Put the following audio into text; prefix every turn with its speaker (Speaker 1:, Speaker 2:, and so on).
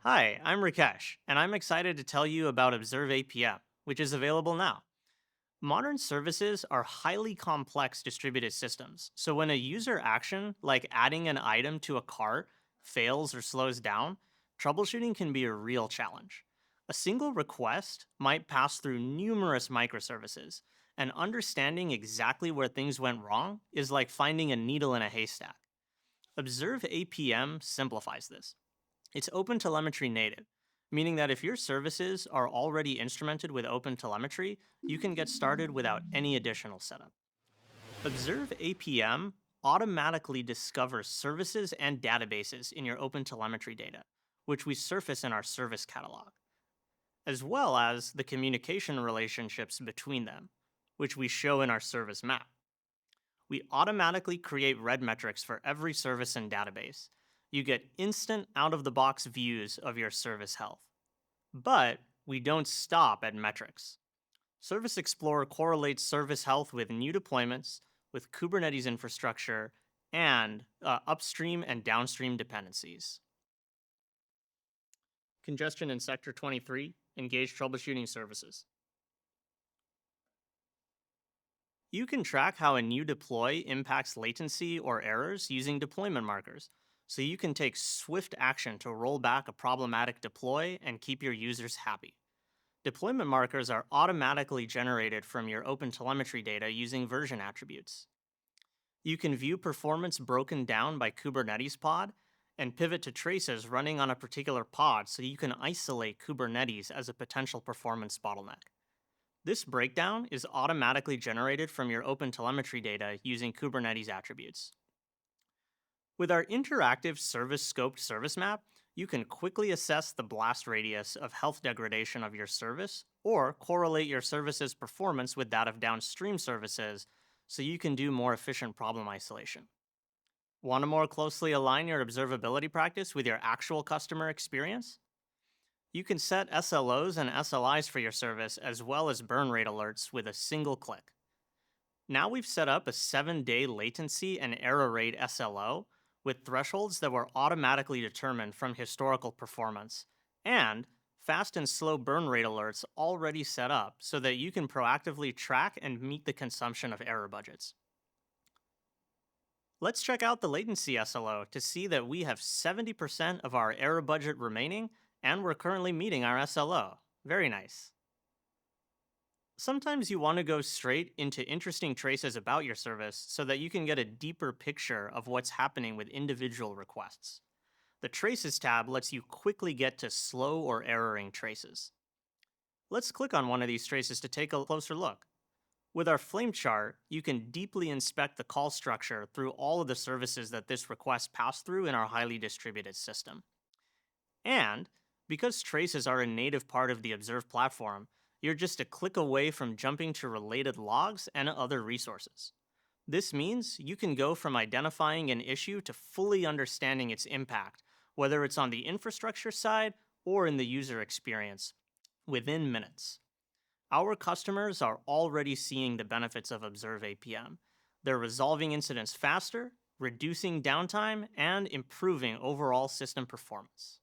Speaker 1: Hi, I'm Rakesh, and I'm excited to tell you about Observe APM, which is available now. Modern services are highly complex distributed systems, so when a user action, like adding an item to a cart, fails or slows down, troubleshooting can be a real challenge. A single request might pass through numerous microservices, and understanding exactly where things went wrong is like finding a needle in a haystack. Observe APM simplifies this. It's OpenTelemetry native, meaning that if your services are already instrumented with OpenTelemetry, you can get started without any additional setup. Observe APM automatically discovers services and databases in your OpenTelemetry data, which we surface in our service catalog, as well as the communication relationships between them, which we show in our service map. We automatically create red metrics for every service and database. You get instant out of the box views of your service health. But we don't stop at metrics. Service Explorer correlates service health with new deployments, with Kubernetes infrastructure, and upstream and downstream dependencies. Congestion in Sector 23, engage troubleshooting services. You can track how a new deploy impacts latency or errors using deployment markers, so you can take swift action to roll back a problematic deploy and keep your users happy. Deployment markers are automatically generated from your OpenTelemetry data using version attributes. You can view performance broken down by Kubernetes pod and pivot to traces running on a particular pod so you can isolate Kubernetes as a potential performance bottleneck. This breakdown is automatically generated from your OpenTelemetry data using Kubernetes attributes. With our interactive service scoped service map, you can quickly assess the blast radius of health degradation of your service or correlate your service's performance with that of downstream services so you can do more efficient problem isolation. Want to more closely align your observability practice with your actual customer experience? You can set SLOs and SLIs for your service as well as burn rate alerts with a single click. Now we've set up a 7-day latency and error rate SLO with thresholds that were automatically determined from historical performance, and fast and slow burn rate alerts already set up so that you can proactively track and meet the consumption of error budgets. Let's check out the latency SLO to see that we have 70% of our error budget remaining and we're currently meeting our SLO. Very nice. Sometimes you want to go straight into interesting traces about your service so that you can get a deeper picture of what's happening with individual requests. The Traces tab lets you quickly get to slow or erroring traces. Let's click on one of these traces to take a closer look. With our flame chart, you can deeply inspect the call structure through all of the services that this request passed through in our highly distributed system. And because traces are a native part of the Observe platform, you're just a click away from jumping to related logs and other resources. This means you can go from identifying an issue to fully understanding its impact, whether it's on the infrastructure side or in the user experience, within minutes. Our customers are already seeing the benefits of Observe APM. They're resolving incidents faster, reducing downtime, and improving overall system performance.